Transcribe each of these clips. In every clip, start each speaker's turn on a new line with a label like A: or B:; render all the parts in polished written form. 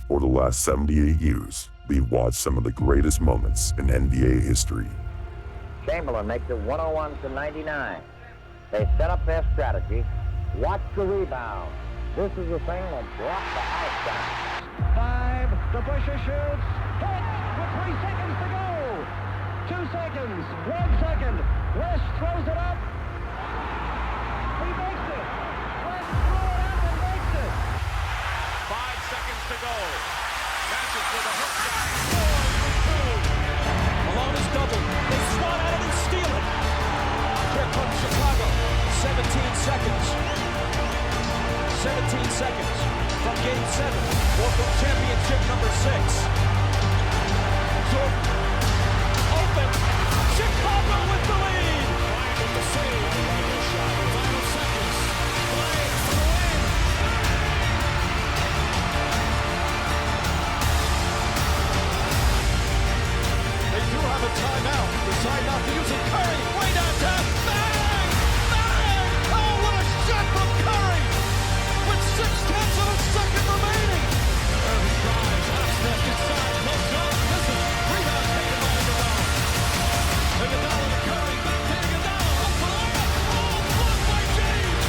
A: For the last 78 years, we've watched some of the greatest moments in NBA history.
B: Chamberlain makes it 101-99. They set up their strategy. Watch the rebound. This is the thing that brought the house down.
C: 5, the Busher shoots. Hit with 3 seconds to go. 2 seconds, 1 second. West throws it up. He makes it. West throws it up and makes it.
D: 5 seconds to go. Matches with a hook shot. 4 for 2. Malone is doubled. They swat at it and steal it. Here comes Chicago. 17 seconds. 17 seconds from Game 7. World Championship number 6. Jordan. Open. Chicago with the lead. Bryant with the save. The shot. Final seconds. Bryant for the win. They do have a timeout. Decide not to use it. Curry way downtown. Bang! Bang! Oh, what a shot from Curry! With 6/10 of a second remaining. Curry drives. Hot inside. No shot. Listen. Rebound taken by Iguodala. Iguodala to Curry. Back to Iguodala. Up for the layup. Oh, blocked by James.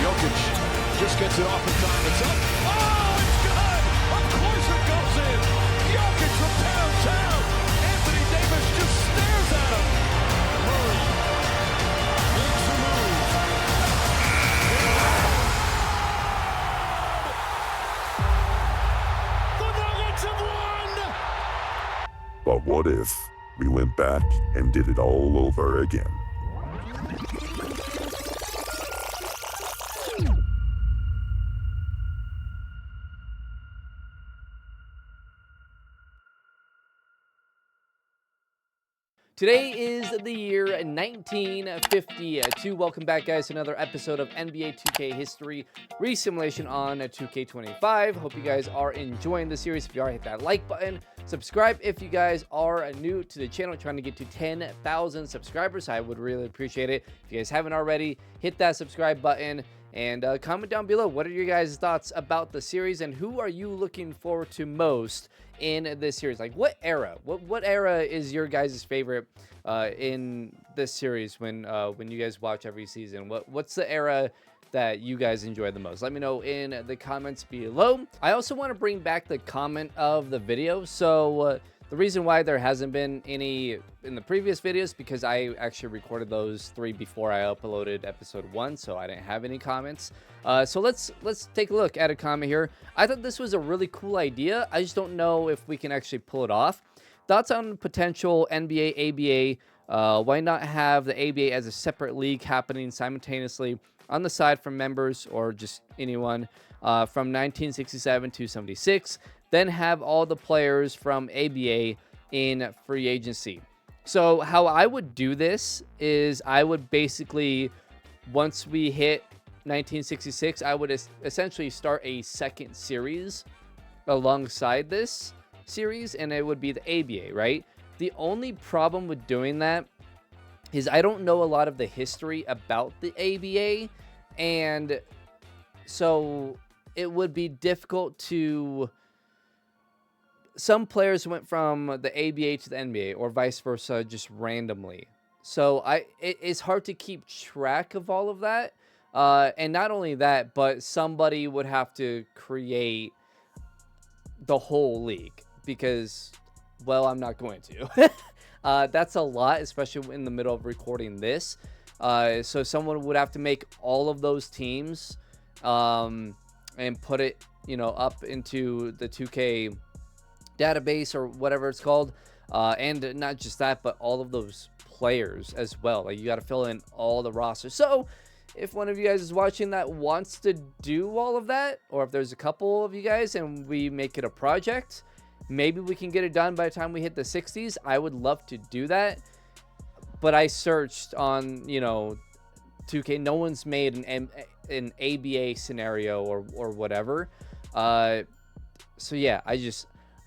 D: Jokic just gets it off in time. It's up. Oh, it's good. Of course it goes in. Jokic from downtown. Anthony Davis just stares at him. Murray makes the move. The Nuggets have won.
A: But what if we went back and did it all over again?
E: Today is the year 1952. Welcome back, guys, to another episode of NBA 2K History Resimulation on 2K25. Hope you guys are enjoying the series. If you are, hit that like button. Subscribe if you guys are new to the channel, trying to get to 10,000 subscribers. I would really appreciate it. If you guys haven't already, hit that subscribe button. And comment down below, what are your guys' thoughts about the series, and who are you looking forward to most in this series? Like, what era? What era is your guys' favorite in this series when you guys watch every season? What's the era that you guys enjoy the most? Let me know in the comments below. I also want to bring back the comment of the video. So the reason why there hasn't been any in the previous videos, because I actually recorded those 3 before I uploaded episode 1, so I didn't have any comments. So let's take a look at a comment here. I thought this was a really cool idea. I just don't know if we can actually pull it off. Thoughts on potential NBA, ABA? Why not have the ABA as a separate league happening simultaneously on the side from members or just anyone from 1967 to 76? Then have all the players from ABA in free agency. So how I would do this is I would basically, once we hit 1966, I would essentially start a second series alongside this series, and it would be the ABA, right? The only problem with doing that is I don't know a lot of the history about the ABA, and so it would be difficult to... Some players went from the ABA to the NBA, or vice versa, just randomly. So it's hard to keep track of all of that. And not only that, but somebody would have to create the whole league, because, well, I'm not going to. That's a lot, especially in the middle of recording this. So someone would have to make all of those teams and put it, up into the 2K database or whatever it's called, and not just that, but all of those players as well. Like, you got to fill in all the rosters. So if one of you guys is watching that wants to do all of that, or if there's a couple of you guys and we make it a project, maybe we can get it done by the time we hit the 60s. I would love to do that, but I searched on 2K. No one's made an ABA scenario or whatever. So yeah,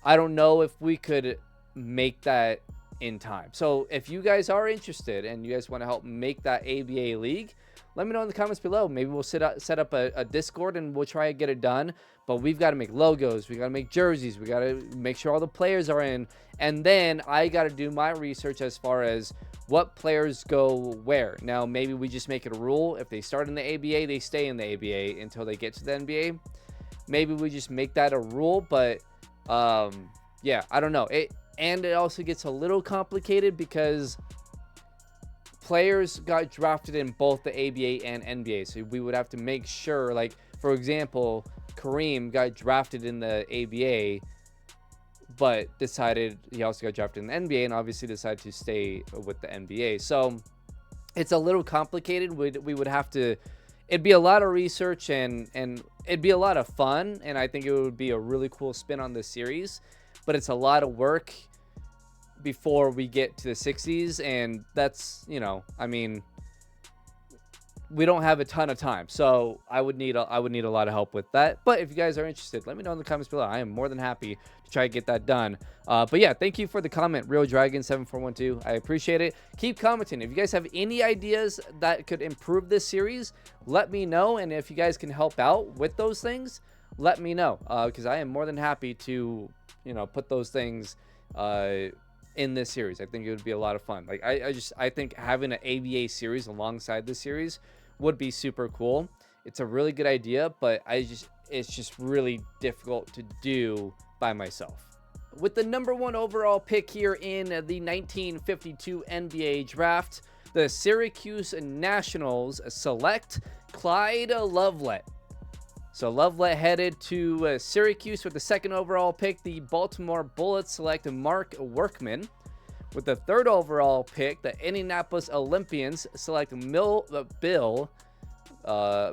E: I don't know if we could make that in time. So if you guys are interested and you guys want to help make that ABA league, let me know in the comments below. Maybe we'll set up a Discord and we'll try to get it done. But we've got to make logos. We got to make jerseys. We got to make sure all the players are in. And then I got to do my research as far as what players go where. Now, maybe we just make it a rule. If they start in the ABA, they stay in the ABA until they get to the NBA. Maybe we just make that a rule. But, yeah, I don't know. And it also gets a little complicated because players got drafted in both the ABA and NBA. So we would have to make sure, like, for example, Kareem got drafted in the ABA, but decided he also got drafted in the NBA and obviously decided to stay with the NBA. So it's a little complicated. We would have to, it'd be a lot of research and it'd be a lot of fun. And I think it would be a really cool spin on this series, but it's a lot of work before we get to the 60s. And that's, you know, I mean, we don't have a ton of time, so I would need a lot of help with that. But if you guys are interested, let me know in the comments below. I am more than happy to try to get that done. But yeah, thank you for the comment, Real Dragon 7412. I appreciate it. Keep commenting. If you guys have any ideas that could improve this series, let me know. And if you guys can help out with those things, let me know, because I am more than happy to, you know, put those things in this series. I think it would be a lot of fun. Like I think having an ABA series alongside this series would be super cool. It's a really good idea, but it's just really difficult to do by myself. With the #1 overall pick here in the 1952 NBA draft, the Syracuse Nationals select Clyde Lovelet. So Lovelet headed to Syracuse with the 2nd overall pick. The Baltimore Bullets select Mark Workman. With the 3rd overall pick, the Indianapolis Olympians select Bill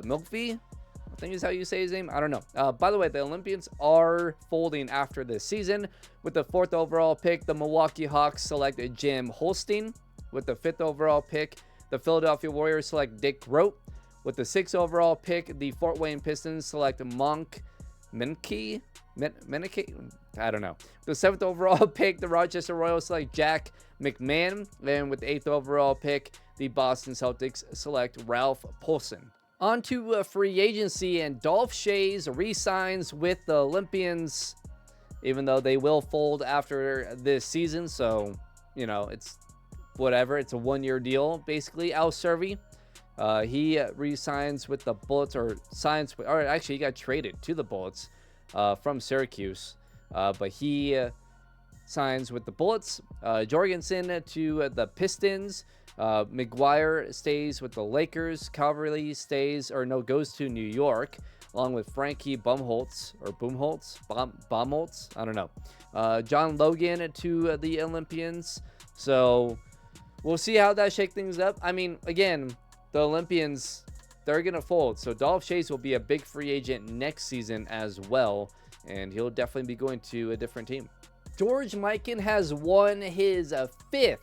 E: Milkby. I think is how you say his name. I don't know. By the way, the Olympians are folding after this season. With the 4th overall pick, the Milwaukee Hawks select Jim Holstein. With the 5th overall pick, the Philadelphia Warriors select Dick Grote. With the 6th overall pick, the Fort Wayne Pistons select Monk Menke. I don't know. The 7th overall pick, the Rochester Royals select Jack McMahon. And with the 8th overall pick, the Boston Celtics select Ralph Paulson. On to free agency, and Dolph Schayes re-signs with the Olympians, even though they will fold after this season. So, you know, it's whatever. It's a 1-year deal, basically. Al Servi, he re-signs with the Bullets, or signs with, or actually he got traded to the Bullets from Syracuse. But he signs with the Bullets. Jorgensen to the Pistons. McGuire stays with the Lakers. Calverley goes to New York, along with Frankie Baumholtz. I don't know. John Logan to the Olympians. So we'll see how that shakes things up. I mean, again, the Olympians, they're going to fold. So Dolph Schayes will be a big free agent next season as well. And he'll definitely be going to a different team. George Mikan has won his 5th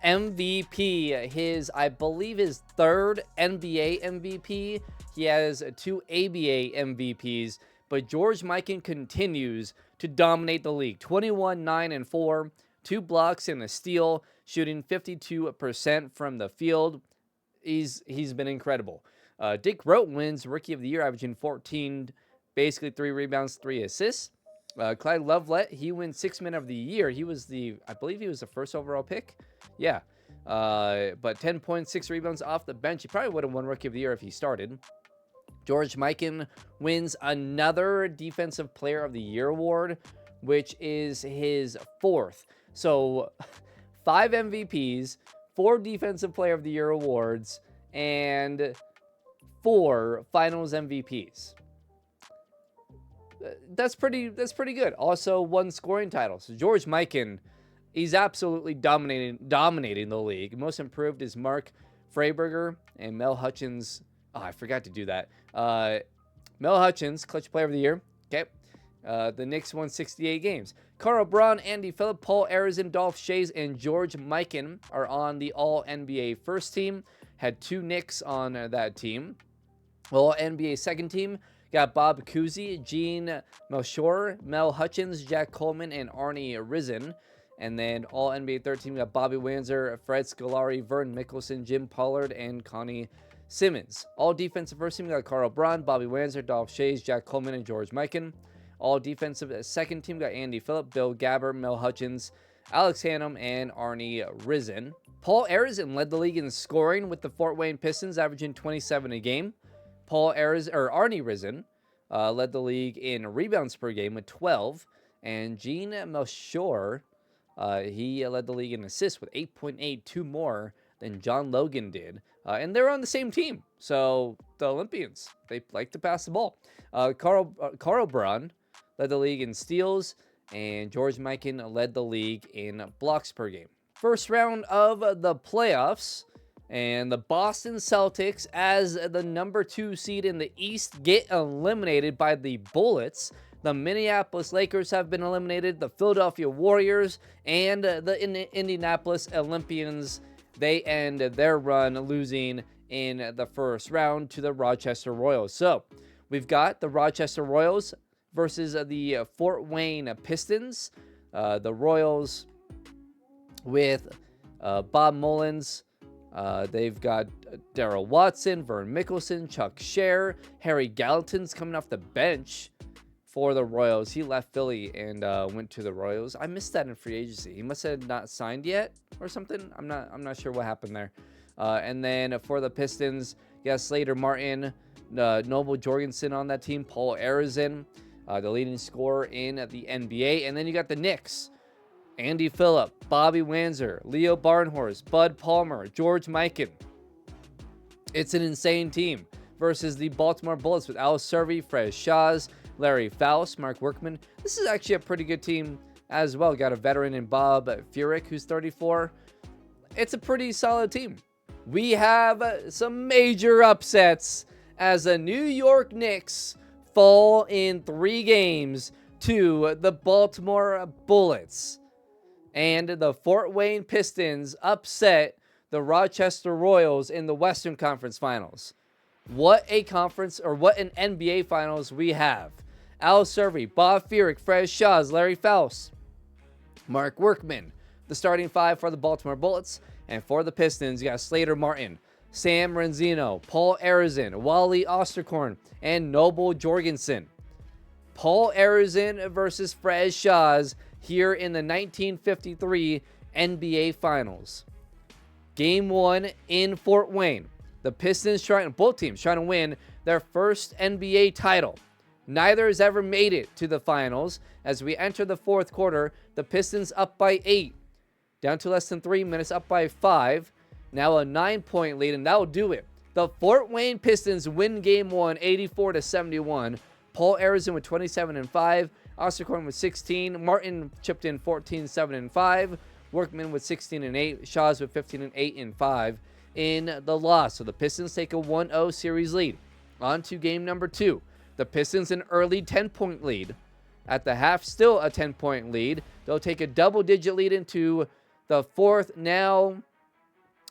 E: MVP, I believe his 3rd NBA MVP. He has 2 ABA MVPs, but George Mikan continues to dominate the league. 21, 9, and 4, 2 blocks and a steal, shooting 52% from the field. He's been incredible. Dick Grote wins Rookie of the Year, averaging 14, basically 3 rebounds, 3 assists. Clyde Lovelet, he wins 6th Man of the Year. I believe he was the 1st overall pick. Yeah. But 10 points, 6 rebounds off the bench. He probably would have won Rookie of the Year if he started. George Mikan wins another Defensive Player of the Year award, which is his 4th. So 5 MVPs, 4 Defensive Player of the Year awards, and 4 Finals MVPs. That's pretty good. Also 1 scoring title. So George Mikan, he's absolutely dominating the league. Most improved is Mark Freiberger and Mel Hutchins. Oh, I forgot to do that. Mel Hutchins, Clutch Player of the Year. Okay. The Knicks won 68 games. Carl Braun, Andy Phillip, Paul Arizin, Dolph Schayes, and George Mikan are on the All-NBA first team. Had 2 Knicks on that team. All-NBA second team got Bob Cousy, Gene Melchior, Mel Hutchins, Jack Coleman, and Arnie Rizin. And then All-NBA third team got Bobby Wanzer, Fred Scolari, Vern Mickelson, Jim Pollard, and Connie Simmons. All defensive first team got Carl Braun, Bobby Wanzer, Dolph Schayes, Jack Coleman, and George Mikan. All defensive second team got Andy Phillip, Bill Gabbert, Mel Hutchins, Alex Hannum, and Arnie Risen. Paul Arizin led the league in scoring with the Fort Wayne Pistons, averaging 27 a game. Arnie Risen led the league in rebounds per game with 12. And Gene Melchior, he led the league in assists with 8.8, 2 more than John Logan did. And they're on the same team. So the Olympians, they like to pass the ball. Carl Braun led the league in steals, and George Mikan led the league in blocks per game. First round of the playoffs, and the Boston Celtics, as the number 2 seed in the East, get eliminated by the Bullets. The Minneapolis Lakers have been eliminated. The Philadelphia Warriors and the Indianapolis Olympians, they end their run losing in the first round to the Rochester Royals. So we've got the Rochester Royals versus the Fort Wayne Pistons. The Royals with Bob Mullins. They've got Darrell Watson, Vern Mickelson, Chuck Scher, Harry Gallatin's coming off the bench for the Royals. He left Philly and went to the Royals. I missed that in free agency. He must have not signed yet or something. I'm not sure what happened there. And then for the Pistons, you got Slater Martin, Noble Jorgensen on that team, Paul Arizin, the leading scorer in the NBA. And then you got the Knicks. Andy Phillip, Bobby Wanzer, Leo Barnhorst, Bud Palmer, George Mikan. It's an insane team versus the Baltimore Bullets with Al Servey, Fred Shaw's, Larry Faust, Mark Workman. This is actually a pretty good team as well. Got a veteran in Bob Furyk, who's 34. It's a pretty solid team. We have some major upsets as the New York Knicks fall in 3 games to the Baltimore Bullets. And the Fort Wayne Pistons upset the Rochester Royals in the Western Conference Finals. What a conference, or what an NBA Finals we have. Al Servey, Bob Furyk, Fred Shaw's, Larry Faust, Mark Workman, the starting 5 for the Baltimore Bullets. And for the Pistons, you got Slater Martin, Sam Renzino, Paul Arizin, Wally Osterkorn, and Noble Jorgensen. Paul Arizin versus Fred Shaw's here in the 1953 NBA Finals. Game 1 in Fort Wayne. The Pistons both teams trying to win their first NBA title. Neither has ever made it to the finals. As we enter the fourth quarter, the Pistons up by 8. Down to less than 3 minutes, up by 5. Now a 9-point lead, and that will do it. The Fort Wayne Pistons win Game 1, 84-71. Paul Arizin with 27 and 5. Osterkorn with 16. Martin chipped in 14, 7 and 5. Workman with 16 and 8. Shaw's with 15 and 8 and 5 in the loss. So the Pistons take a 1-0 series lead. On to game number 2. The Pistons an early 10-point lead. At the half, still a 10-point lead. They'll take a double-digit lead into the fourth. Now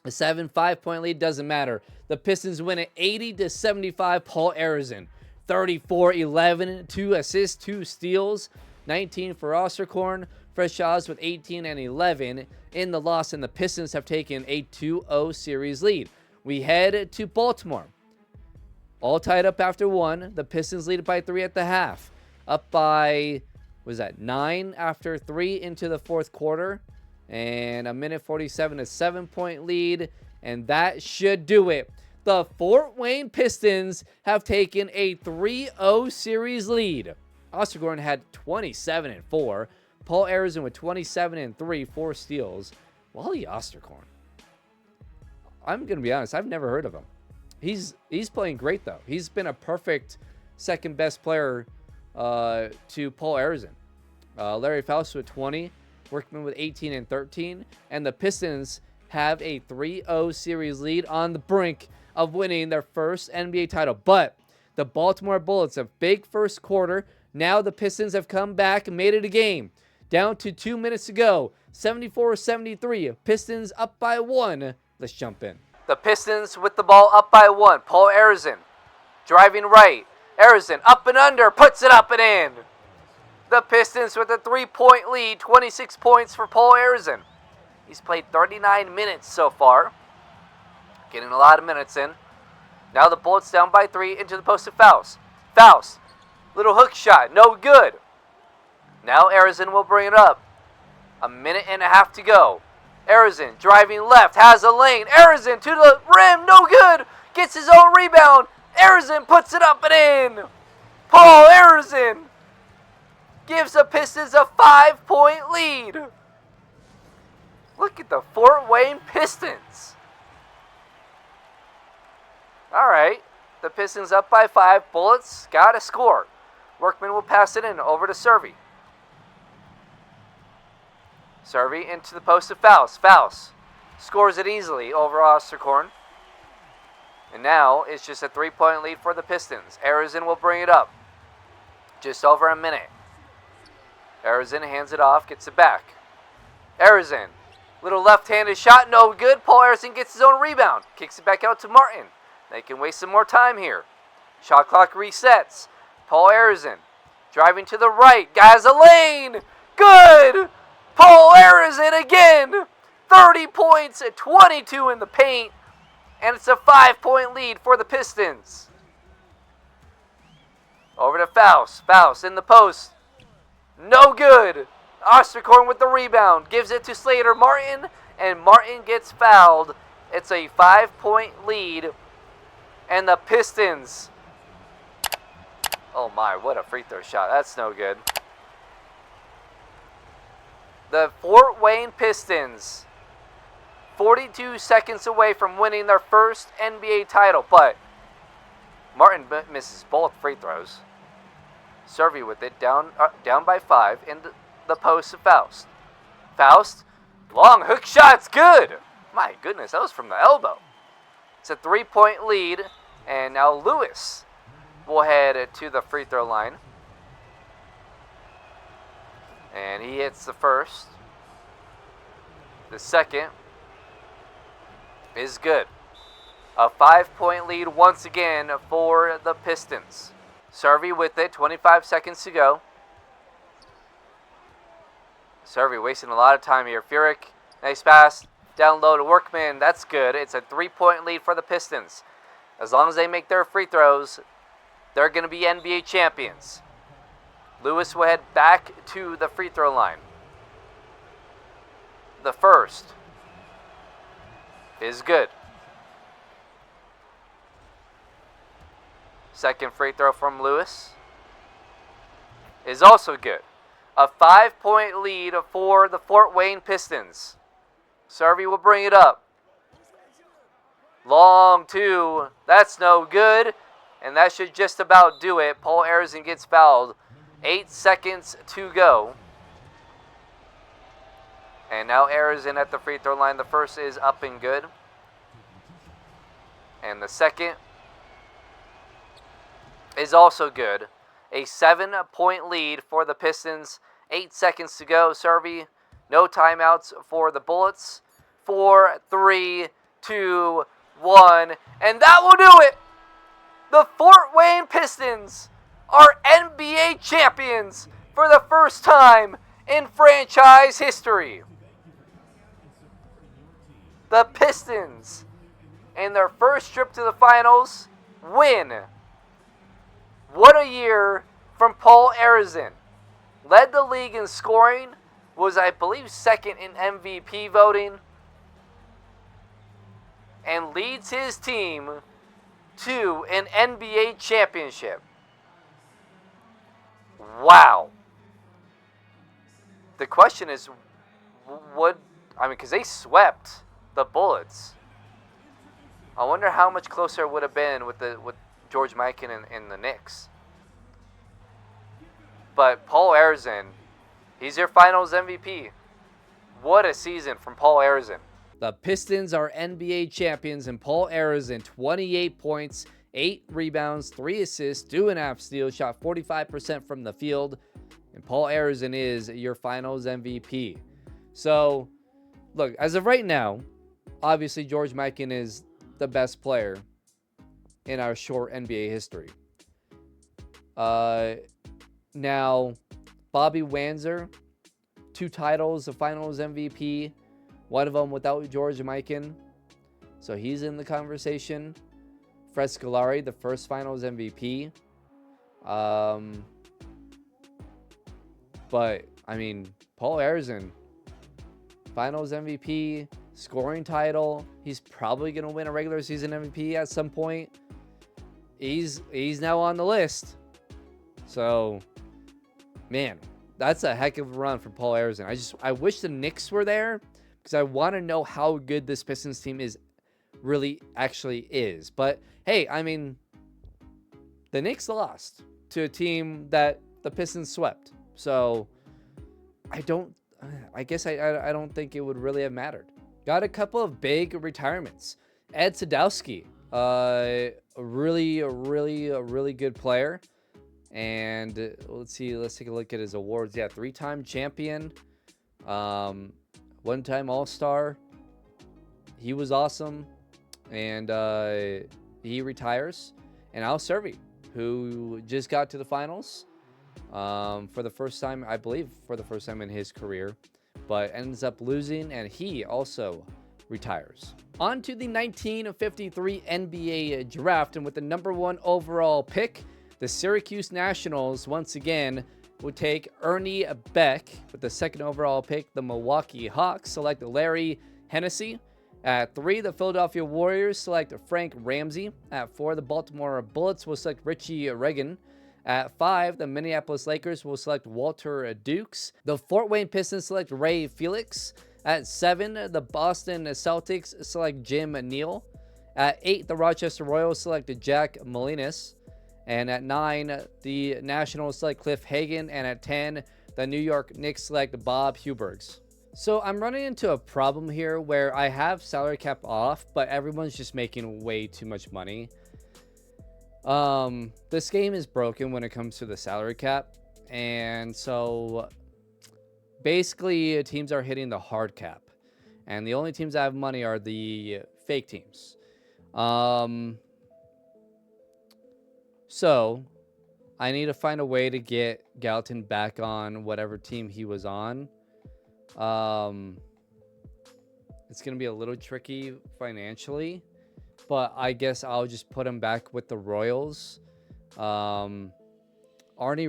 E: a 5-point lead. Doesn't matter. The Pistons win at 80-75. Paul Arizin, 34, 11, 2 assists, 2 steals, 19 for Osterkorn. Fred Shaw's with 18 and 11 in the loss, and the Pistons have taken a 2-0 series lead. We head to Baltimore. All tied up after 1. The Pistons lead by 3 at the half. Up by, 9 after 3 into the fourth quarter. And a minute 47, a 7-point lead. And that should do it. The Fort Wayne Pistons have taken a 3-0 series lead. Osterkorn had 27 and 4. Paul Arizin with 27 and 3, 4 steals. Wally Osterkorn, I'm going to be honest, I've never heard of him. He's playing great, though. He's been a perfect second best player to Paul Arizin. Larry Faust with 20. Workman with 18 and 13. And the Pistons have a 3-0 series lead on the brink of winning their first NBA title. But the Baltimore Bullets, a big first quarter. Now the Pistons have come back and made it a game. Down to 2 minutes to go. 74-73. Pistons up by 1. Let's jump in. The Pistons with the ball up by 1. Paul Arizin driving right. Arizin up and under. Puts it up and in. The Pistons with a 3-point lead. 26 points for Paul Arizin. He's played 39 minutes so far. Getting a lot of minutes in. Now the Bullets down by 3 into the post of Faust. Faust, little hook shot, no good. Now Arizin will bring it up. A minute and a half to go. Arizin driving left, has a lane. Arizin to the rim, no good. Gets his own rebound. Arizin puts it up and in. Paul Arizin gives the Pistons a 5-point lead. Look at the Fort Wayne Pistons. All right, the Pistons up by 5. Bullets got to score. Workman will pass it in over to Servey. Servey into the post of Faust. Faust scores it easily over Osterkorn. And now it's just a 3-point lead for the Pistons. Arizin will bring it up. Just over a minute. Arizin hands it off, gets it back. Arizin, little left-handed shot, no good. Paul Arizin gets his own rebound. Kicks it back out to Martin. They can waste some more time here. Shot clock resets. Paul Arizin driving to the right. Guys, a lane. Good. Paul Arizin again. 30 points at 22 in the paint. And it's a 5-point lead for the Pistons. Over to Faust. Faust in the post. No good. Osterkorn with the rebound. Gives it to Slater Martin. And Martin gets fouled. It's a 5-point lead. And the Pistons. Oh my, what a free throw shot. That's no good. The Fort Wayne Pistons, 42 seconds away from winning their first NBA title. But Martin misses both free throws. Servey with it, down by 5 in the post of Faust. Faust, long hook shot's good. My goodness, that was from the elbow. It's a 3-point lead, and now Lewis will head to the free throw line. And he hits the first. The second is good. A 5-point lead once again for the Pistons. Servey with it, 25 seconds to go. Servey wasting a lot of time here. Furyk, nice pass. Down low to Workman, that's good. It's a 3-point lead for the Pistons. As long as they make their free throws, they're going to be NBA champions. Lewis will head back to the free throw line. The first is good. Second free throw from Lewis is also good. A 5-point lead for the Fort Wayne Pistons. Servey will bring it up. Long 2. That's no good. And that should just about do it. Paul Arizin gets fouled. 8 seconds to go. And now Arizin at the free throw line. The first is up and good. And the second is also good. A 7-point lead for the Pistons. 8 seconds to go. Servey, no timeouts for the Bullets. 4, 3, 2, 1. And that will do it. The Fort Wayne Pistons are NBA champions for the first time in franchise history. The Pistons, in their first trip to the finals, win. What a year from Paul Arizin. Led the league in scoring, was I believe second in MVP voting, and leads his team to an NBA championship. Wow. The question is, because they swept the Bullets. I wonder how much closer it would have been with George Mikan and the Knicks. But Paul Arizin, he's your finals MVP. What a season from Paul Arizin. The Pistons are NBA champions, and Paul Arizin, 28 points, 8 rebounds, 3 assists, 2.5 steals, shot 45% from the field. And Paul Arizin is your finals MVP. So, look, as of right now, obviously George Mikan is the best player in our short NBA history. Now, Bobby Wanzer, 2 titles of finals MVP. One of them without George Mikan. So he's in the conversation Fred Scolari, the first Finals MVP. But I mean, Paul Arizin, Finals MVP, scoring title. He's probably gonna win a regular season MVP at some point. He's now on the list. So, man, that's a heck of a run for Paul Arizin. I wish the Knicks were there because I want to know how good this Pistons team actually is. But hey, I mean, the Knicks lost to a team that the Pistons swept. So I guess I don't think it would really have mattered. Got a couple of big retirements. Ed Sadowski, a really good player. And let's take a look at his awards. Yeah, 3-time champion, 1-time All-Star. He was awesome. And he retires. And Al Servi, who just got to the finals for the first time, I believe, for the first time in his career, but ends up losing, and he also retires. On to the 1953 NBA draft, and with the #1 overall pick, the Syracuse Nationals once again would take Ernie Beck. With the 2nd overall pick, the Milwaukee Hawks select Larry Hennessy. At 3, the Philadelphia Warriors select Frank Ramsey. At 4, the Baltimore Bullets will select Richie Reagan. At 5, the Minneapolis Lakers will select Walter Dukes. The Fort Wayne Pistons select Ray Felix. At 7, the Boston Celtics select Jim Neal. At 8, the Rochester Royals select Jack Molinas. And at 9, the Nationals select Cliff Hagan. And at 10, the New York Knicks select Bob Hubergs. So I'm running into a problem here where I have salary cap off, but everyone's just making way too much money. This game is broken when it comes to the salary cap. And so basically teams are hitting the hard cap. And the only teams that have money are the fake teams. So I need to find a way to get Gallatin back on whatever team he was on. It's going to be a little tricky financially, but I guess I'll just put him back with the Royals. Arnie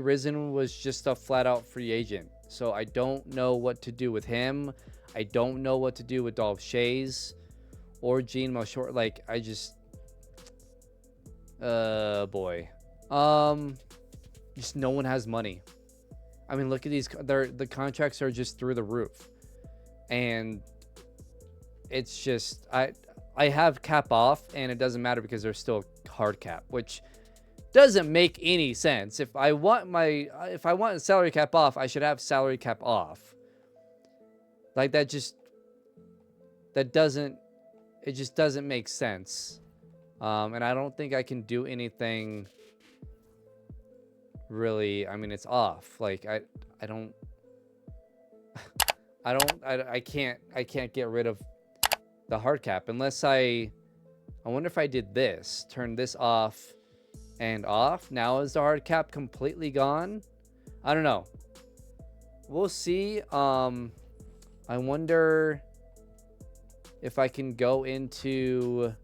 E: Risen was just a flat out free agent, so I don't know what to do with him. I don't know what to do with Dolph Shays or Gene Melchor. Like, I just, boy. Just no one has money. I mean, look at these. The contracts are just through the roof. And it's just, I have cap off, and it doesn't matter because there's still hard cap, which doesn't make any sense. If I want salary cap off, I should have salary cap off. Like, it just doesn't make sense. And I don't think I can do anything really. I mean, it's off. Like, I can't get rid of the hard cap unless I wonder if I did this, turn this off and off. Now is the hard cap completely gone? I don't know. We'll see. I wonder if I can go into,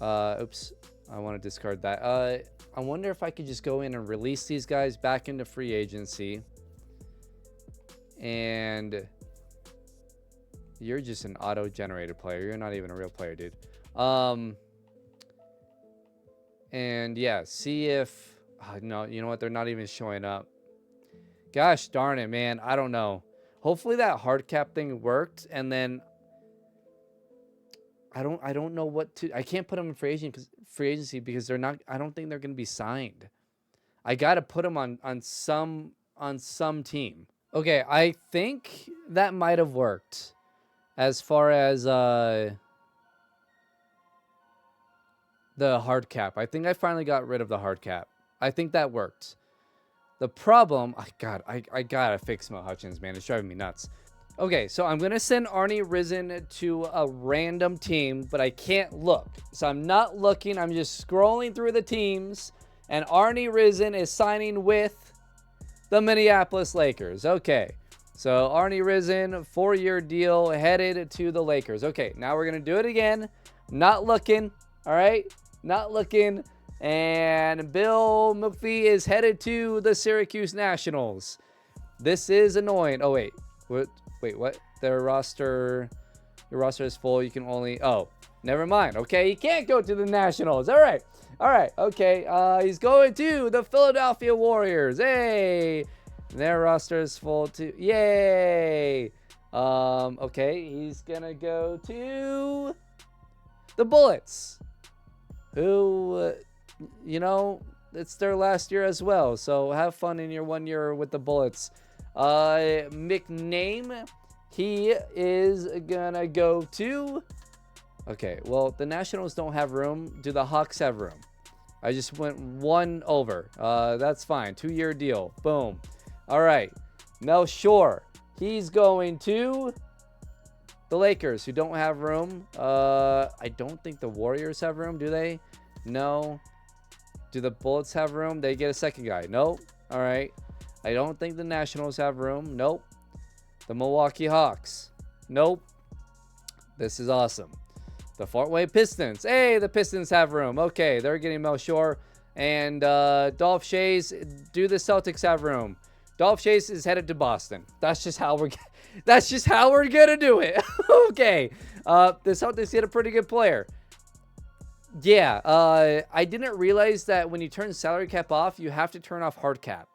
E: oops, I want to discard that. I wonder if I could just go in and release these guys back into free agency. And you're just an auto-generated player. You're not even a real player, dude. And yeah, see if, no, you know what? They're not even showing up. Gosh darn it, man. I don't know. Hopefully that hard cap thing worked. And then I don't know what to, I can't put them in free agency because they're not, I don't think they're going to be signed. I got to put them on some team. Okay, I think that might have worked as far as the hard cap. I think I finally got rid of the hard cap. I think that worked. The problem, I gotta fix Mo Hutchins, man. It's driving me nuts. Okay, so I'm gonna send Arnie Risen to a random team, but I can't look. So I'm not looking. I'm just scrolling through the teams, and Arnie Risen is signing with the Minneapolis Lakers. Okay, so Arnie Risen, 4-year deal, headed to the Lakers. Okay, now we're going to do it again. Not looking. All right, not looking. And Bill McPhee is headed to the Syracuse Nationals. This is annoying. Oh wait, what? Wait, what? Your roster is full. You can only. Oh, never mind. Okay, he can't go to the Nationals. All right. Okay. He's going to the Philadelphia Warriors. Hey, their roster is full too. Yay. Okay, he's gonna go to the Bullets, who, it's their last year as well. So have fun in your 1 year with the Bullets. McName, he is gonna go to. Okay, well, the Nationals don't have room. Do the Hawks have room? I just went one over. That's fine. 2-year deal. Boom. All right. Mel Shore, he's going to the Lakers, who don't have room. I don't think the Warriors have room, do they? No. Do the Bullets have room? They get a second guy. Nope. All right. I don't think the Nationals have room. Nope. The Milwaukee Hawks. Nope. This is awesome. The Fort Wayne Pistons. Hey, the Pistons have room. Okay, they're getting Mel Shore. And Dolph Schayes. Do the Celtics have room? Dolph Schayes is headed to Boston. That's just how we're gonna do it. Okay. The Celtics get a pretty good player. Yeah. I didn't realize that when you turn salary cap off, you have to turn off hard cap,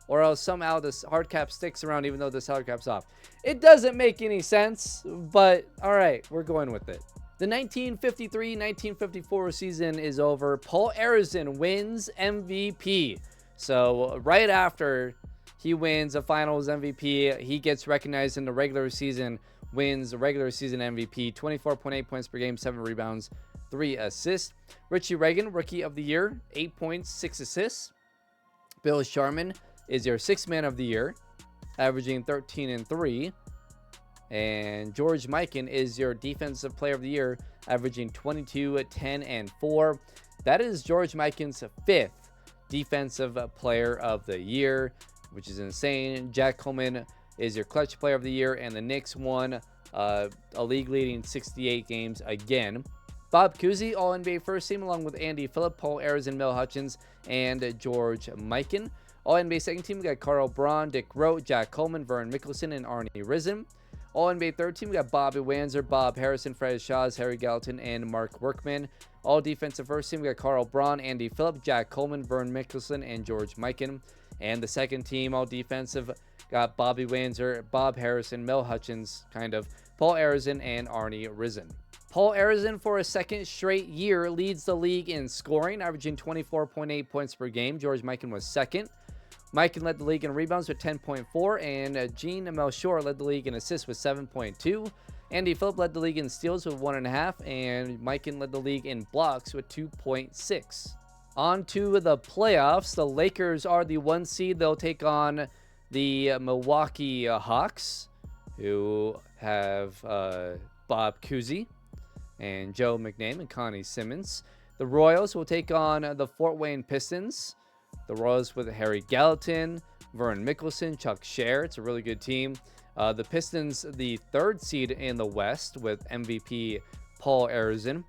E: or else somehow this hard cap sticks around even though the salary cap's off. It doesn't make any sense, but all right, we're going with it. The 1953-1954 season is over. Paul Arizin wins MVP. So right after he wins a finals MVP, he gets recognized in the regular season, wins the regular season MVP, 24.8 points per game, 7 rebounds, 3 assists. Richie Reagan, Rookie of the Year, 8 points, 6 assists. Bill Sharman is your 6th Man of the Year, averaging 13 and 3. And George Mikan is your Defensive Player of the Year, averaging 22, 10, and 4. That is George Mikan's 5th Defensive Player of the Year, which is insane. Jack Coleman is your Clutch Player of the Year, and the Knicks won a league-leading 68 games again. Bob Cousy, All-NBA First Team, along with Andy Phillip, Paul Arizin, Mel Hutchins, and George Mikan. All-NBA Second Team, we got Carl Braun, Dick Rote, Jack Coleman, Vern Mickelson, and Arnie Risen. All-NBA Third Team, we got Bobby Wanzer, Bob Harrison, Fred Shaw's, Harry Gallatin, and Mark Workman. All Defensive First Team, we got Carl Braun, Andy Phillip, Jack Coleman, Vern Mickelson, and George Mikan. And the Second Team, all defensive, got Bobby Wanzer, Bob Harrison, Mel Hutchins, Paul Arizin, and Arnie Risen. Paul Arizin, for a second straight year, leads the league in scoring, averaging 24.8 points per game. George Mikan was second. Mikan led the league in rebounds with 10.4, and Gene Melchior led the league in assists with 7.2. Andy Phillip led the league in steals with 1.5, and Mikan led the league in blocks with 2.6. On to the playoffs. The Lakers are the 1 seed. They'll take on the Milwaukee Hawks, who have Bob Cousy and Joe McName and Connie Simmons. The Royals will take on the Fort Wayne Pistons. The Royals with Harry Gallatin, Vern Mickelson, Chuck Scher. It's a really good team. The Pistons, the 3rd seed in the West with MVP Paul Arizin.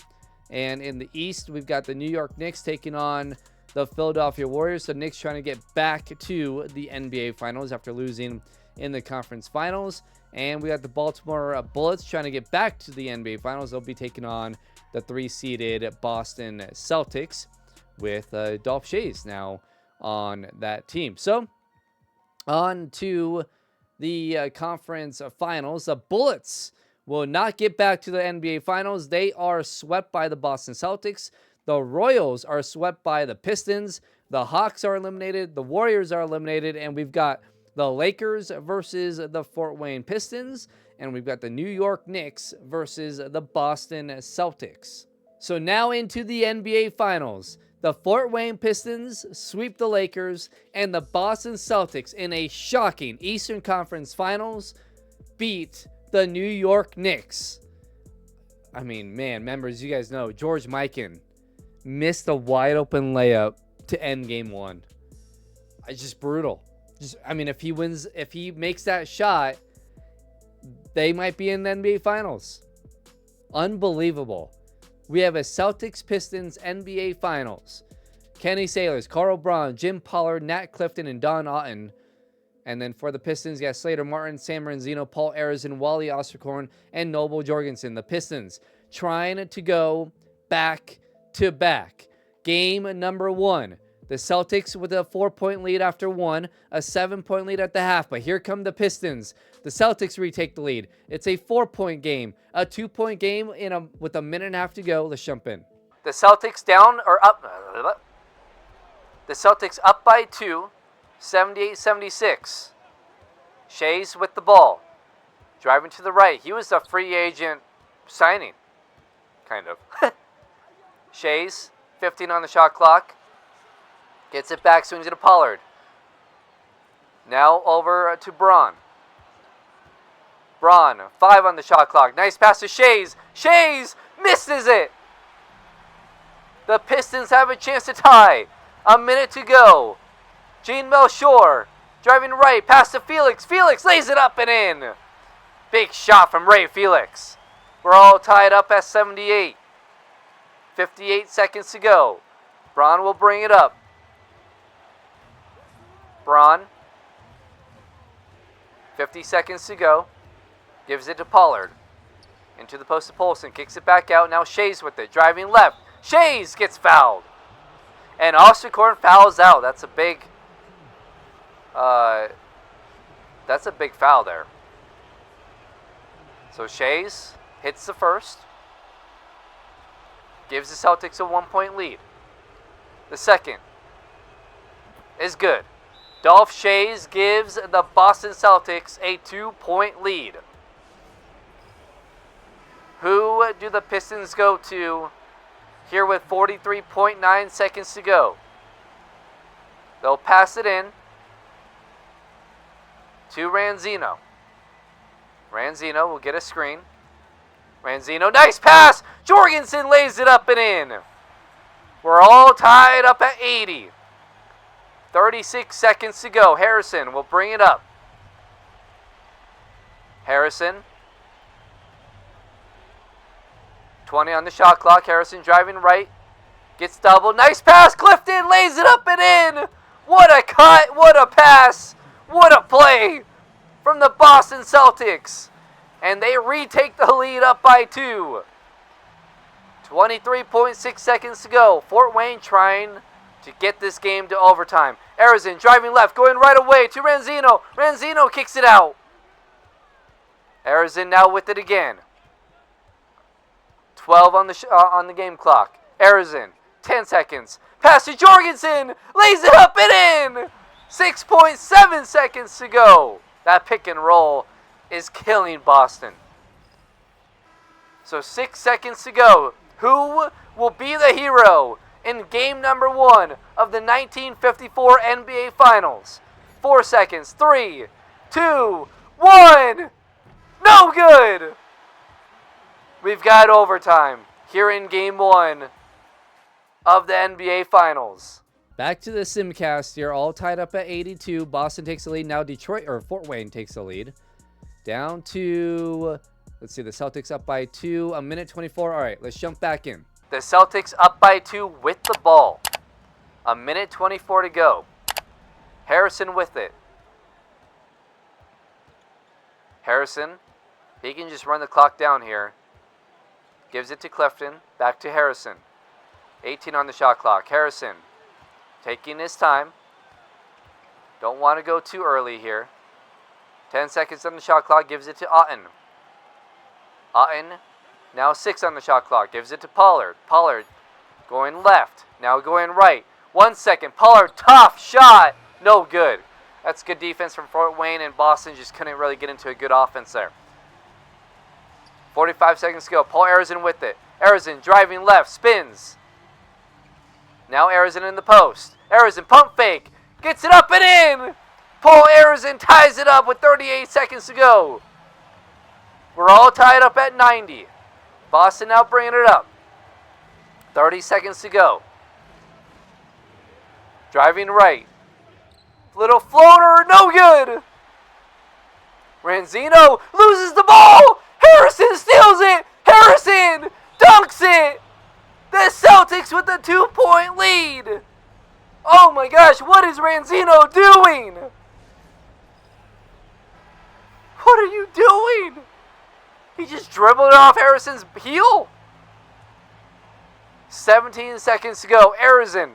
E: And in the East, we've got the New York Knicks taking on the Philadelphia Warriors. The Knicks trying to get back to the NBA Finals after losing in the conference finals. And we got the Baltimore Bullets trying to get back to the NBA Finals. They'll be taking on the 3-seeded Boston Celtics with Dolph Schayes now on that team. So on to the conference finals. The Bullets will not get back to the NBA Finals. They are swept by the Boston Celtics. The Royals are swept by the Pistons. The Hawks are eliminated. The Warriors are eliminated. And we've got the Lakers versus the Fort Wayne Pistons. And we've got the New York Knicks versus the Boston Celtics. So now into the NBA Finals. The Fort Wayne Pistons sweep the Lakers, and the Boston Celtics, in a shocking Eastern Conference Finals, beat the New York Knicks. I mean, man, members, you guys know George Mikan missed a wide open layup to end game 1. It's just brutal. If he makes that shot, they might be in the NBA Finals. Unbelievable. we have a Celtics-Pistons NBA Finals. Kenny Sailors, Carl Braun, Jim Pollard, Nat Clifton, and Don Otten. And then for the Pistons, you got Slater Martin, Sam Renzino, Paul Arizin, Wally Osterkorn, and Noble Jorgensen. The Pistons trying to go back-to-back. Game number 1. The Celtics with a 4-point lead after 1, a 7-point lead at the half. But here come the Pistons. The Celtics retake the lead. It's a 4-point game, a 2-point game with a minute and a half to go. Let's jump in. The Celtics up. The Celtics up by 2, 78-76. Shays with the ball, driving to the right. He was a free agent signing, kind of. Shays, 15 on the shot clock. Gets it back, swings it to Pollard. Now over to Braun. Braun, 5 on the shot clock. Nice pass to Shays. Shays misses it. The Pistons have a chance to tie. A minute to go. Gene Melchior driving right, pass to Felix. Felix lays it up and in. Big shot from Ray Felix. We're all tied up at 78. 58 seconds to go. Braun will bring it up. Braun. 50 seconds to go. Gives it to Pollard. Into the post to Polson. Kicks it back out. Now Shays with it. Driving left. Shays gets fouled. And Osterkorn fouls out. That's a big foul there. So Shays hits the first. Gives the Celtics a 1-point lead. The second is good. Dolph Shays gives the Boston Celtics a 2-point lead. Who do the Pistons go to here with 43.9 seconds to go? They'll pass it in to Renzino. Renzino will get a screen. Renzino, nice pass! Jorgensen lays it up and in. We're all tied up at 80. 36 seconds to go. Harrison will bring it up. Harrison. 20 on the shot clock. Harrison driving right. Gets double. Nice pass. Clifton lays it up and in. What a cut. What a pass. What a play from the Boston Celtics. And they retake the lead up by 2. 23.6 seconds to go. Fort Wayne trying to get this game to overtime. Arizin driving left, going right away to Renzino. Renzino kicks it out. Arizin now with it again. 12 on the game clock. Arizin, 10 seconds. Pass to Jorgensen. Lays it up and in. 6.7 seconds to go. That pick and roll is killing Boston. So 6 seconds to go. Who will be the hero in game number 1 of the 1954 NBA Finals? 4 seconds. 3, 2, 1. No good. We've got overtime here in game 1 of the NBA Finals. Back to the Simcast here, all tied up at 82. Boston takes the lead. Now Fort Wayne takes the lead. Down to, let's see, the Celtics up by 2, a minute 24. All right, let's jump back in. The Celtics up by 2 with the ball. A minute 24 to go. Harrison with it. Harrison, he can just run the clock down here. Gives it to Clifton. Back to Harrison. 18 on the shot clock. Harrison taking his time. Don't want to go too early here. 10 seconds on the shot clock. Gives it to Otten. Otten, now 6 on the shot clock. Gives it to Pollard. Pollard going left. Now going right. 1 second. Pollard, tough shot. No good. That's good defense from Fort Wayne, and Boston just couldn't really get into a good offense there. 45 seconds to go. Paul Arizin with it. Arizin driving left. Spins. Now Arizin in the post. Arizin pump fake. Gets it up and in. Paul Arizin ties it up with 38 seconds to go. We're all tied up at 90. Boston now bringing it up. 30 seconds to go. Driving right. Little floater. No good. Renzino loses the ball. Harrison steals it. Harrison dunks it. The Celtics with the 2-point lead. Oh my gosh, what is Ranzino doing? What are you doing? He just dribbled it off Harrison's heel. 17 seconds to go. Harrison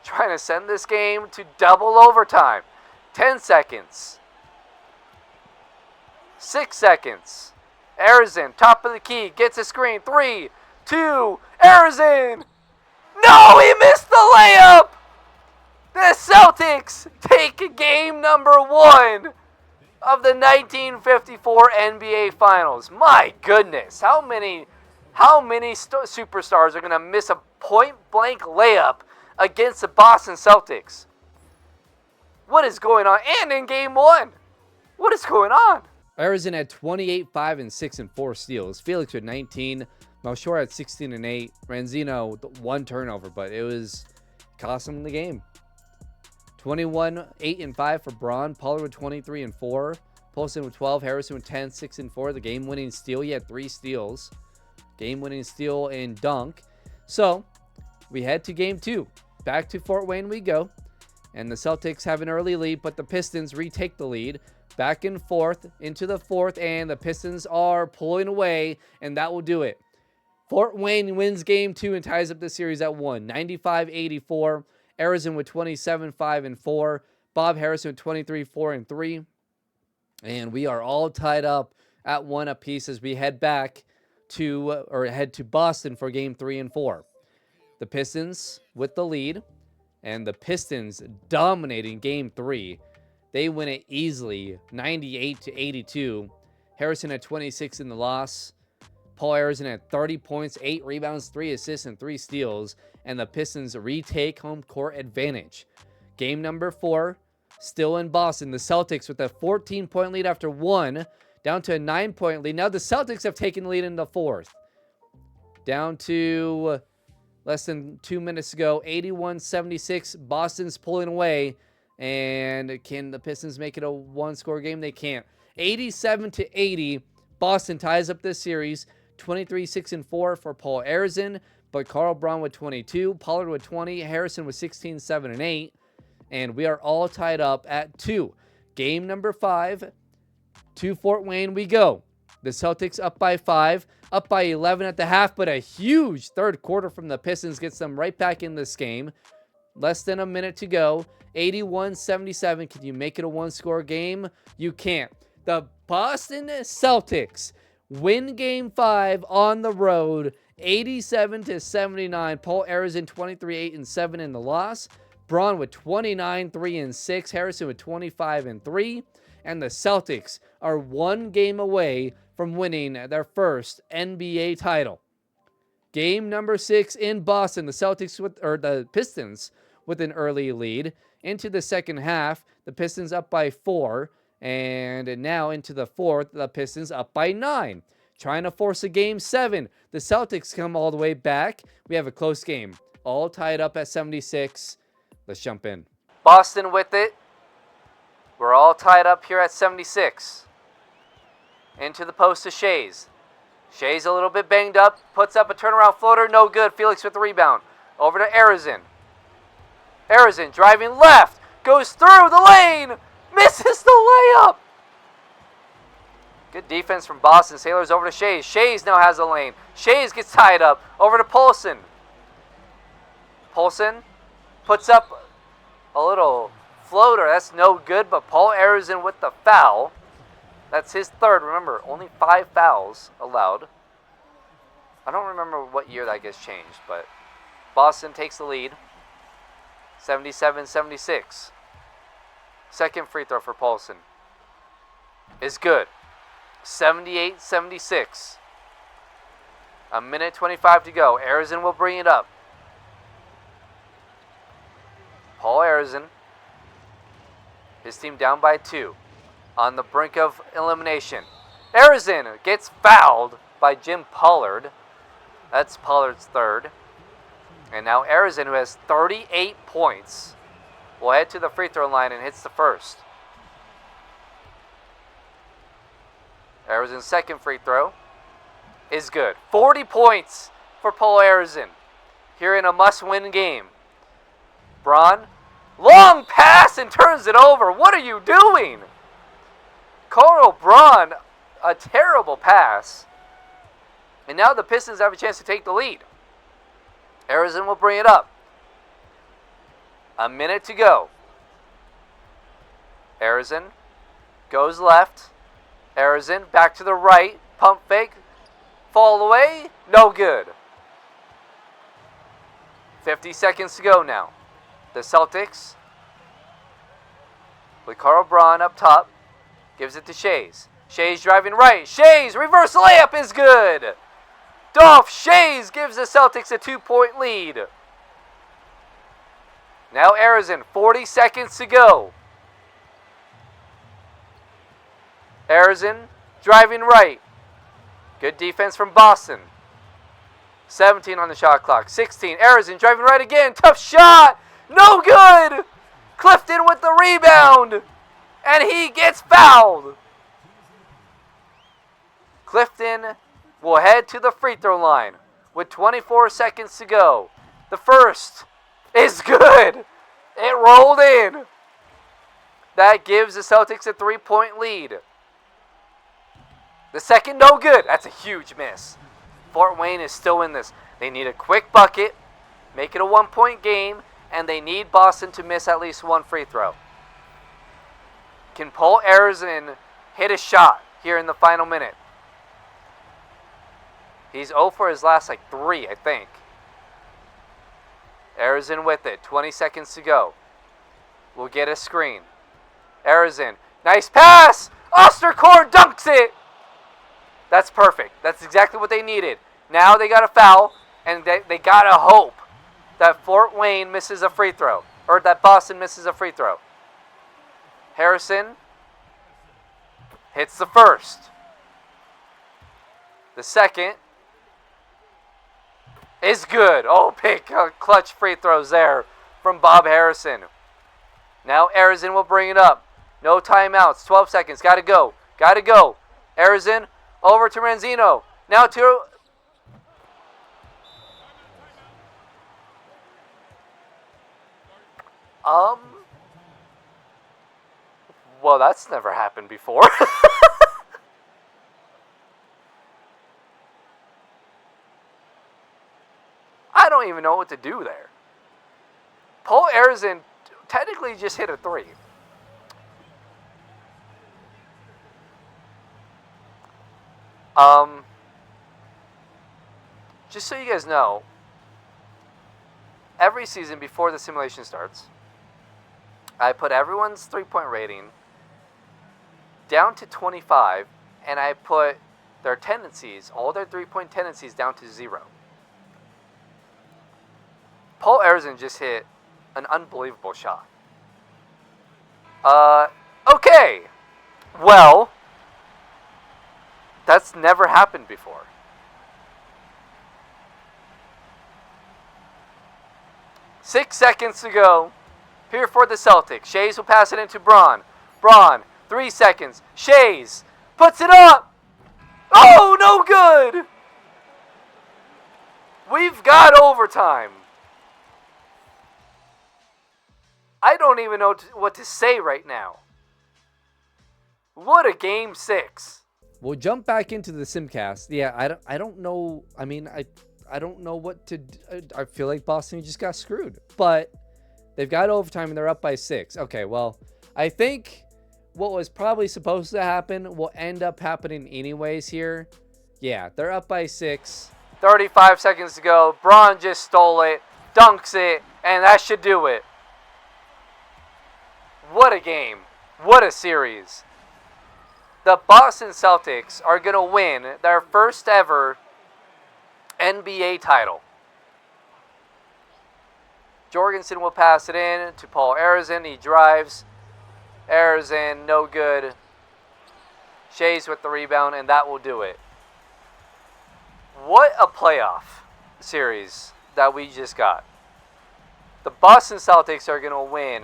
E: trying to send this game to double overtime. 10 seconds. 6 seconds. Harrison, top of the key, gets a screen. 3, 2, Harrison! No, he missed the layup! The Celtics take game number 1 of the 1954 NBA Finals. My goodness, how many superstars are going to miss a point-blank layup against the Boston Celtics? What is going on? And in game 1, what is going on? Arizona had 28, 5, and 6, and 4 steals. Felix with 19. Melchor had 16 and 8. Ranzino with 1 turnover, but it was cost him the game. 21, 8, and 5 for Braun. Pollard with 23 and 4. Polson with 12. Harrison with 10, 6, and 4. The game-winning steal. He had 3 steals. Game-winning steal and dunk. So, we head to game 2. Back to Fort Wayne we go. And the Celtics have an early lead, but the Pistons retake the lead. Back and forth into the 4th, and the Pistons are pulling away, and that will do it. Fort Wayne wins game 2 and ties up the series at 1, 95-84. Arizona with 27, 5, and 4. Bob Harrison with 23, 4, and 3. And we are all tied up at 1 apiece as we head back to, head to Boston for game 3 and 4. The Pistons with the lead, and the Pistons dominating game 3. They win it easily, 98-82. Harrison had 26 in the loss. Paul Harrison had 30 points, 8 rebounds, 3 assists, and 3 steals. And the Pistons retake home court advantage. Game number 4, still in Boston. The Celtics with a 14-point lead after 1, down to a 9-point lead. Now the Celtics have taken the lead in the 4th. Down to less than 2 minutes ago, 81-76. Boston's pulling away. And can the Pistons make it a 1-score game? They can't. 87-80. Boston ties up this series. 23, 6, and 4 for Paul Arizin, but Carl Braun with 22, Pollard with 20, Harrison with 16, 7, and 8. And we are all tied up at 2. Game number 5. To Fort Wayne we go. The Celtics up by 5, up by 11 at the half, but a huge third quarter from the Pistons gets them right back in this game. Less than a minute to go. 81-77. Can you make it a 1-score game? You can't. The Boston Celtics win game 5 on the road, 87-79. Paul Arizin 23, 8, and 7 in the loss. Braun with 29, 3, and 6. Harrison with 25 and 3. And the Celtics are 1 game away from winning their first NBA title. Game number 6 in Boston. The Pistons with an early lead. Into the second half, the Pistons up by 4. And now into the 4th, the Pistons up by 9. Trying to force a game 7. The Celtics come all the way back. We have a close game. All tied up at 76. Let's jump in. Boston with it. We're all tied up here at 76. Into the post to Shays. Shays a little bit banged up. Puts up a turnaround floater. No good. Felix with the rebound. Over to Arizin. Arizin driving left. Goes through the lane. Misses the layup. Good defense from Boston. Sailors over to Shays. Shays now has a lane. Shays gets tied up. Over to Polson. Polson puts up a little floater. That's no good, but Paul Arizin with the foul. That's his 3rd. Remember, only 5 fouls allowed. I don't remember what year that gets changed, but Boston takes the lead. 77-76. Second free throw for Paulson is good. 78-76. A minute 25 to go. Arizin will bring it up. Paul Arizin. His team down by 2. On the brink of elimination. Arizin gets fouled by Jim Pollard. That's Pollard's 3rd. And now Arizin, who has 38 points, will head to the free throw line and hits the first. Arizin's second free throw is good. 40 points for Paul Arizin here in a must-win game. Braun, long pass and turns it over. What are you doing? Carl Braun, a terrible pass. And now the Pistons have a chance to take the lead. Arizin will bring it up. A minute to go. Arizin goes left. Arizin back to the right. Pump fake. Fall away. No good. 50 seconds to go now. The Celtics with Carl Braun up top. Gives it to Shays. Shays driving right. Shays, reverse layup is good. Dolph Shays gives the Celtics a 2-point lead. Now Arizin, 40 seconds to go. Arizin driving right. Good defense from Boston. 17 on the shot clock. 16. Arizin driving right again. Tough shot. No good. Clifton with the rebound. And he gets fouled. Clifton will head to the free throw line with 24 seconds to go. The first is good. It rolled in. That gives the Celtics a 3-point lead. The second, no good. That's a huge miss. Fort Wayne is still in this. They need a quick bucket, make it a 1-point game, and they need Boston to miss at least one free throw. Can Paul Arizin hit a shot here in the final minute? He's 0 for his last 3, I think. Arizin with it. 20 seconds to go. We'll get a screen. Arizin. Nice pass! Osterkorn dunks it! That's perfect. That's exactly what they needed. Now they got a foul, and they got to hope that Fort Wayne misses a free throw. Or that Boston misses a free throw. Harrison hits the first. The second is good. Oh, big clutch free throws there from Bob Harrison. Now Arizin will bring it up. No timeouts. 12 seconds. Got to go. Got to go. Arizin over to Ranzino. Now to... Well, that's never happened before. I don't even know what to do there. Paul Arizin technically just hit a 3. Just so you guys know, every season before the simulation starts, I put everyone's 3-point rating down to 25, and I put their tendencies, all their 3-point tendencies, down to 0. Paul Arizin just hit an unbelievable shot. Okay. Well, that's never happened before. Six seconds to go. Here for the Celtics. Shays will pass it into Braun. Braun, 3 seconds. Shays puts it up. Oh, no good. We've got overtime. I don't even know what to say right now. What a game 6.
F: We'll jump back into the Simcast. Yeah, I don't know. I mean, I don't know what to do. I feel like Boston just got screwed. But they've got overtime and they're up by 6. Okay, well, I think what was probably supposed to happen will end up happening anyways here. Yeah, they're up by 6.
E: 35 seconds to go. Braun just stole it, dunks it, and that should do it. What a game. What a series. The Boston Celtics are going to win their first ever NBA title. Jorgensen will pass it in to Paul Arizin. He drives. Arizin, no good. Shays with the rebound, and that will do it. What a playoff series that we just got. The Boston Celtics are going to win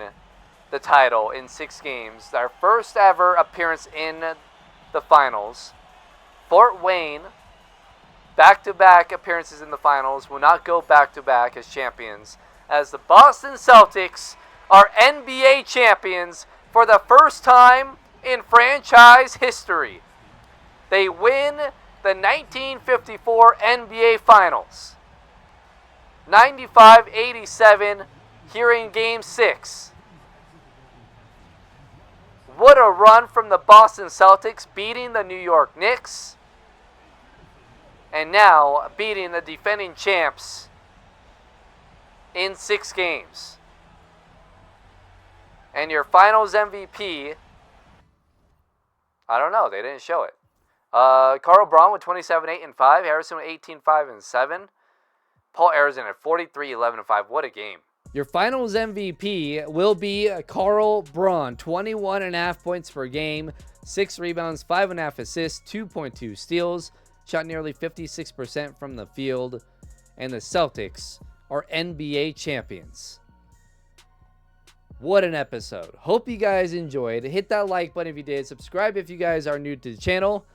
E: the title in 6 games. Their first ever appearance in the finals. Fort Wayne
F: back-to-back appearances in the finals, will not go back-to-back as champions, as the Boston Celtics are NBA champions for the first time in franchise history. They win the 1954 NBA Finals. 95-87 here in Game 6. What a run from the Boston Celtics, beating the New York Knicks. And now beating the defending champs in 6 games. And your finals MVP, I don't know, they didn't show it. Carl Braun with 27, 8, and 5. Harrison with 18, 5, and 7. Paul Arizin at 43, 11, and 5. What a game.
E: Your finals MVP will be Carl Braun, 21.5 points per game, 6 rebounds, 5.5 assists, 2.2 steals, shot nearly 56% from the field, and the Celtics are NBA champions. What an episode. Hope you guys enjoyed. Hit that like button if you did. Subscribe if you guys are new to the channel.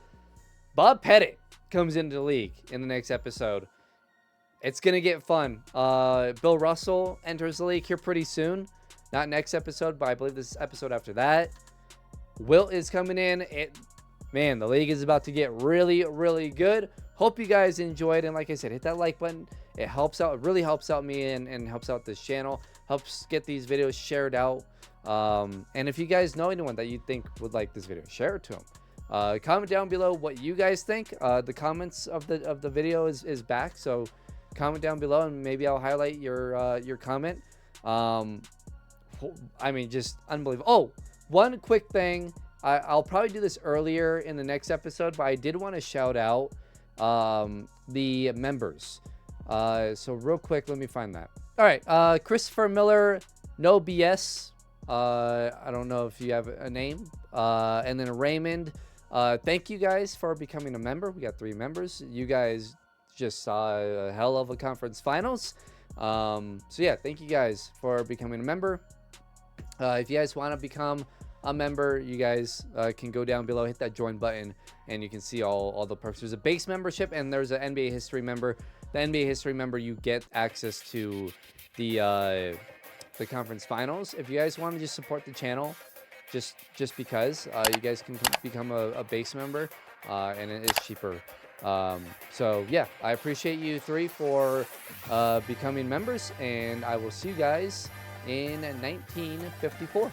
E: Bob Pettit comes into the league in the next episode. It's going to get fun. Bill Russell enters the league here pretty soon. Not next episode, but I believe this episode after that. Wilt is coming in. Man, the league is about to get really, really good. Hope you guys enjoyed. And like I said, hit that like button. It helps out. It really helps out me and helps out this channel. Helps get these videos shared out. And if you guys know anyone that you think would like this video, share it to them. Comment down below what you guys think. The comments of the video is back. So comment down below and maybe I'll highlight your comment. I mean, just unbelievable. Oh, one quick thing. I'll probably do this earlier in the next episode, but I did want to shout out the members. So real quick, let me find that. All right, Christopher Miller, no BS. I don't know if you have a name. And then Raymond. Thank you guys for becoming a member. We got 3 members. You guys just saw a hell of a conference finals. So yeah, thank you guys for becoming a member. If you guys want to become a member, you guys can go down below, hit that join button, and you can see all the perks. There's a base membership and there's an NBA history member. The NBA history member, you get access to the conference finals. If you guys want to just support the channel, just because, you guys can become a base member, and it is cheaper. So yeah, I appreciate you 3 for becoming members, and I will see you guys in 1954.